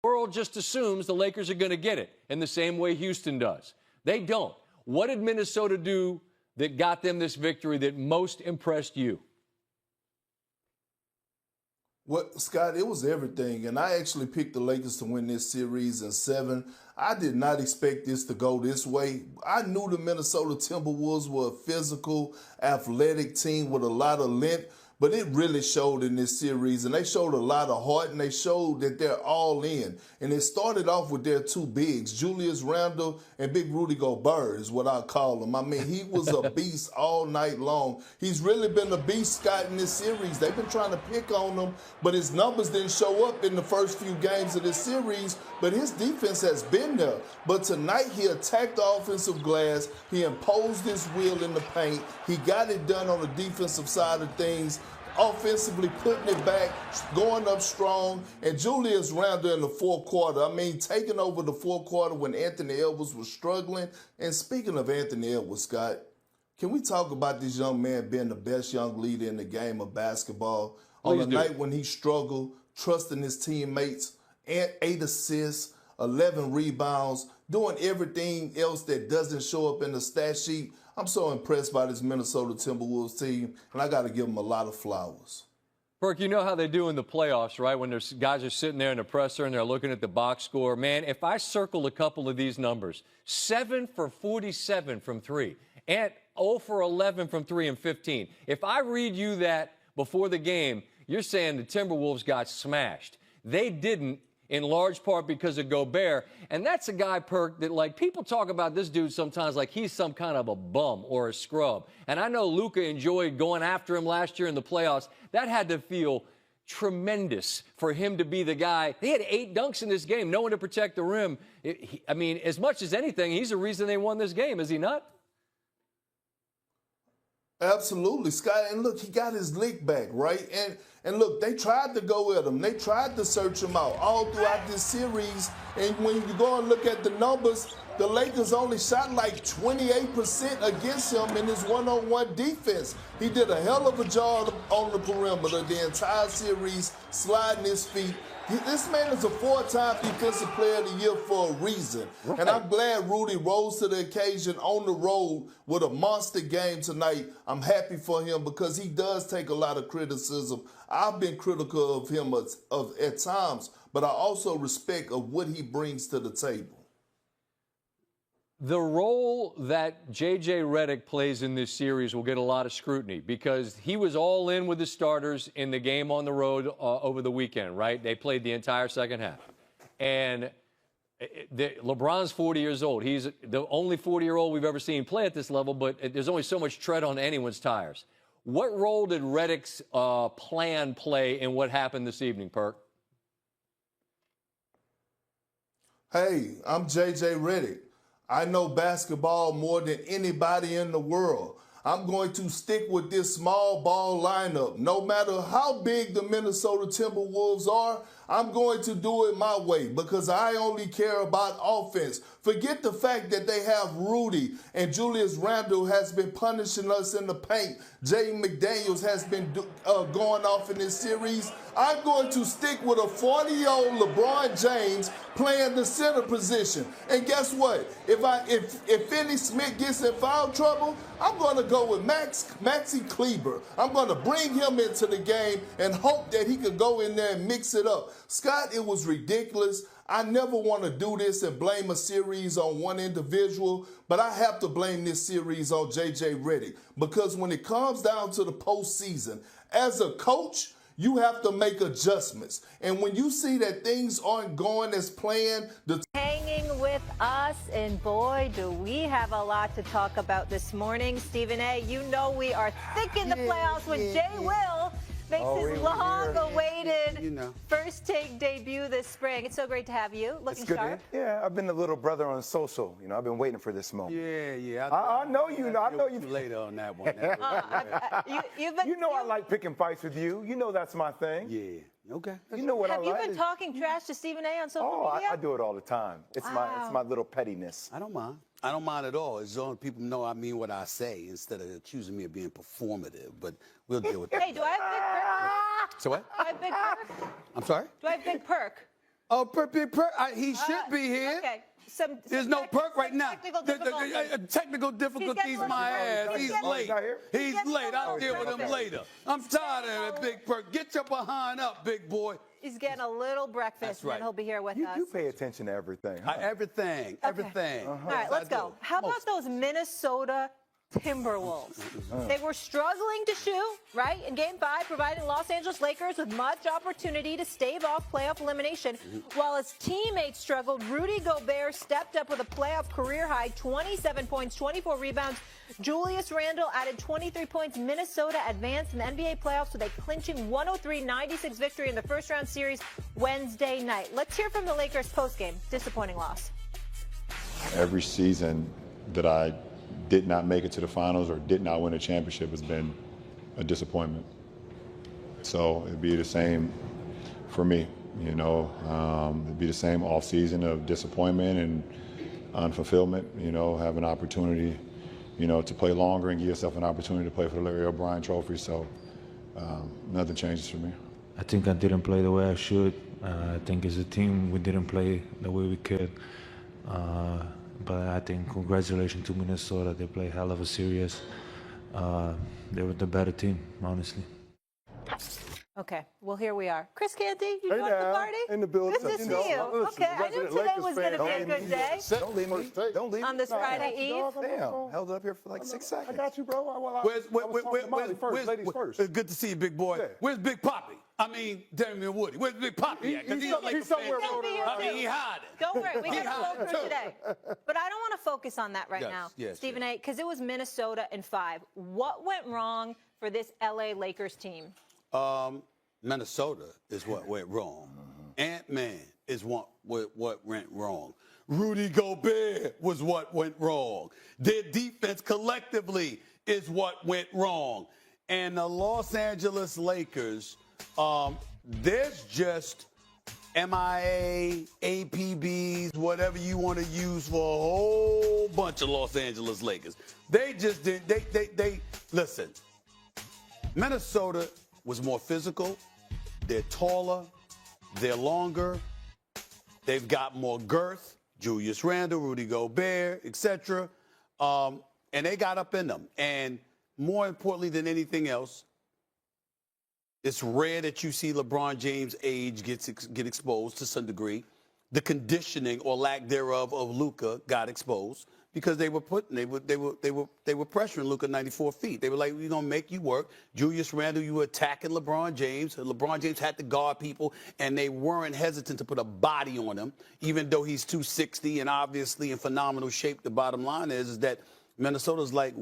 world just assumes the Lakers are going to get it in the same way Houston does. They don't. What did Minnesota do that got them this victory that most impressed you? Well, Scott, it was everything, and I actually picked the Lakers to win this series in 7. I did not expect this to go this way. I knew the Minnesota Timberwolves were a physical, athletic team with a lot of length, but it really showed in this series, and they showed a lot of heart, and they showed that they're all in. And it started off with their two bigs, Julius Randle and Big Rudy Gobert is what I call him. I mean, he was a beast all night long. He's really been a beast, Scott, in this series. They've been trying to pick on him, but his numbers didn't show up in the first few games of this series, but his defense has been there. But tonight he attacked the offensive glass. He imposed his will in the paint. He got it done on the defensive side of things, offensively putting it back, going up strong, and Julius Randle in the fourth quarter. I mean, taking over the fourth quarter when Anthony Edwards was struggling. And speaking of Anthony Edwards, Scott, can we talk about this young man being the best young leader in the game of basketball? On a night when he struggled, trusting his teammates, and 8 assists, 11 rebounds, doing everything else that doesn't show up in the stat sheet. I'm so impressed by this Minnesota Timberwolves team, and I got to give them a lot of flowers. Perk, you know how they do in the playoffs, right? When there's guys are sitting there in the presser and they're looking at the box score. Man, if I circle a couple of these numbers, 7 for 47 from 3 and 0 for 11 from 3 and 15. If I read you that before the game, you're saying the Timberwolves got smashed. They didn't, in large part because of Gobert. And that's a guy, Perk, that, like, people talk about this dude sometimes like he's some kind of a bum or a scrub. And I know Luka enjoyed going after him last year in the playoffs. That had to feel tremendous for him to be the guy. He had 8 dunks in this game, no one to protect the rim. I mean, as much as anything, he's the reason they won this game, is he not? Absolutely, Scott. And look, he got his lick back, right? And look, they tried to go at him. They tried to search him out all throughout this series. And when you go and look at the numbers, the Lakers only shot like 28% against him in his one-on-one defense. He did a hell of a job on the perimeter the entire series, sliding his feet. This man is a 4-time Defensive Player of the Year for a reason. Right. And I'm glad Rudy rose to the occasion on the road with a monster game tonight. I'm happy for him because he does take a lot of criticism. I've been critical of him at times, but I also respect of what he brings to the table. The role that J.J. Redick plays in this series will get a lot of scrutiny because he was all in with the starters in the game on the road over the weekend, right? They played the entire second half. And LeBron's 40 years old. He's the only 40-year-old we've ever seen play at this level, but there's only so much tread on anyone's tires. What role did Redick's plan play in what happened this evening, Perk? Hey, I'm J.J. Redick. I know basketball more than anybody in the world. I'm going to stick with this small ball lineup. No matter how big the Minnesota Timberwolves are, I'm going to do it my way because I only care about offense. Forget the fact that they have Rudy and Julius Randle has been punishing us in the paint. Jaden McDaniels has been going off in this series. I'm going to stick with a 40-year-old LeBron James playing the center position. And guess what? If Finney Smith gets in foul trouble, I'm going to go with Maxi Kleber. I'm going to bring him into the game and hope that he could go in there and mix it up. Scott, it was ridiculous. I never want to do this and blame a series on one individual, but I have to blame this series on J.J. Redick because when it comes down to the postseason, as a coach, you have to make adjustments. And when you see that things aren't going as planned, hanging with us, and boy, do we have a lot to talk about this morning. Stephen A., you know we are thick in the playoffs when Jay Will makes his long-awaited first take debut this spring. It's so great to have you. Looking sharp. Yeah, I've been the little brother on social. You know, I've been waiting for this moment. Yeah. I know you know. I know you. Later on that one. You know I like picking fights with you. You know that's my thing. Yeah. Okay. You know what I like. Have you been talking trash to Stephen A. on social media? I do it all the time. It's my little pettiness. I don't mind. I don't mind at all. As long as people know I mean what I say instead of accusing me of being performative. But we'll deal with that. Hey, do I have big perk? So what? Do I have big perk? I'm sorry? Do I have big perk? Oh, he should be here. Okay. There's no Perk right now. Technical difficulties, my ass. He's late. He's late. I'll deal with him later. I'm tired of that, Big Perk. Get your behind up, big boy. He's getting a little breakfast, and then he'll be here with us. You pay attention to everything. Huh? Everything. All right, let's go. How about those Minnesota Timberwolves? They were struggling to shoot, right, in Game 5, providing Los Angeles Lakers with much opportunity to stave off playoff elimination. While his teammates struggled, Rudy Gobert stepped up with a playoff career high, 27 points, 24 rebounds. Julius Randle added 23 points. Minnesota advanced in the NBA playoffs with a clinching 103-96 victory in the first-round series Wednesday night. Let's hear from the Lakers postgame. Disappointing loss. Every season that I did not make it to the finals or did not win a championship has been a disappointment. So it'd be the same for me, you know. It'd be the same off season of disappointment and unfulfillment, you know, have an opportunity, you know, to play longer and give yourself an opportunity to play for the Larry O'Brien Trophy. So nothing changes for me. I think I didn't play the way I should. I think as a team we didn't play the way we could. But I think congratulations to Minnesota. They play hell of a series. They were the better team, honestly. Okay, well, here we are. Chris Canty, you Hey joined the now, party? in the building. Good to You see know, you. listen, Okay, I knew resident today Lakers was going to fan. be a good day. Don't leave me. Don't leave me. On this Friday Eve. Damn, held it up here for like 6 seconds. I got you, bro. Where's ladies first. It's good to see you, big boy. Yeah. Where's Big Poppy? I mean, Damian Woody. Where's Big Poppy at? Because he's somewhere rolling around. I mean, he hiding. Don't worry, we got hiding to go through too. today. But I don't want to focus on that right Yes, now, yes, Stephen A., because it was Minnesota in 5. What went wrong for this L.A. Lakers team? Minnesota is what went wrong. Ant-Man is what went wrong. Rudy Gobert was what went wrong. Their defense collectively is what went wrong. And the Los Angeles Lakers, there's just MIA, APBs, whatever you want to use for a whole bunch of Los Angeles Lakers. They just didn't, they listen, Minnesota was more physical. They're taller. They're longer. They've got more girth. Julius Randle, Rudy Gobert, etc. And they got up in them. And more importantly than anything else, it's rare that you see LeBron James' age get exposed to some degree. The conditioning or lack thereof of Luka got exposed because they were pressuring Luka 94 feet. They were like, we're gonna make you work. Julius Randle, you were attacking LeBron James. LeBron James had to guard people, and they weren't hesitant to put a body on him, even though he's 260 and obviously in phenomenal shape. The bottom line is that Minnesota's like,